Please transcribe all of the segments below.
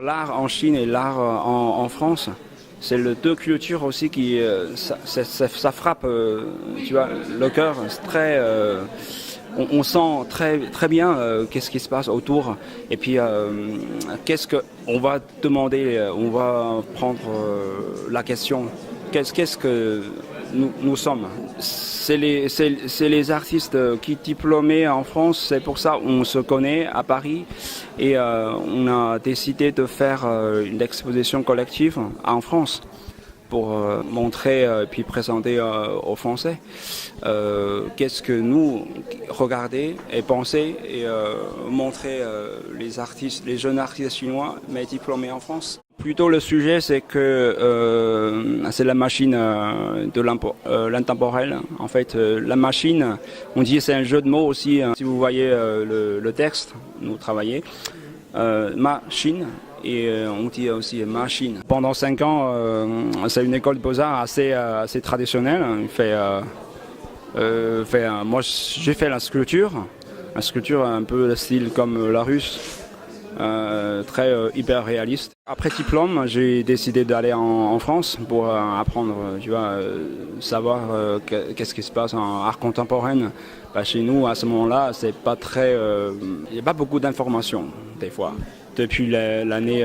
L'art en Chine et l'art en France, c'est les deux cultures aussi qui ça frappe, tu vois, le cœur. C'est très, on sent très bien qu'est-ce qui se passe autour. Et puis qu'est-ce que on va demander, on va prendre la question. Qu'est-ce que nous sommes? C'est les artistes qui diplômés en France, c'est pour ça qu'on se connaît à Paris et on a décidé de faire une exposition collective en France pour montrer et puis présenter aux Français qu'est-ce que nous regarder et penser et montrer les artistes, les jeunes artistes chinois mais diplômés en France. Plutôt le sujet c'est que c'est la machine de l'intemporel. En fait, la machine, on dit c'est un jeu de mots aussi. Si vous voyez le texte, nous travaillons machine. Et on dit aussi machine. Pendant 5 ans, c'est une école de beaux-arts assez traditionnelle. Moi, j'ai fait la sculpture un peu le style comme la russe, très hyper réaliste. Après diplôme, j'ai décidé d'aller en France pour apprendre, tu vois, savoir qu'est-ce qui se passe en art contemporain. Chez nous, à ce moment-là, c'est pas très, il n'y a pas beaucoup d'informations des fois. Depuis l'année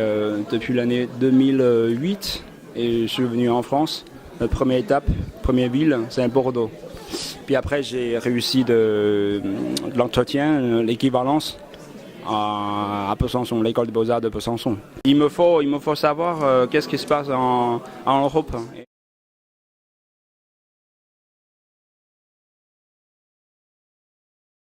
2008, et je suis venu en France. La première étape, première ville, c'est Bordeaux. Puis après, j'ai réussi de l'entretien, l'équivalence à Besançon, l'école des beaux-arts de Besançon. Il me faut savoir qu'est-ce qui se passe en Europe.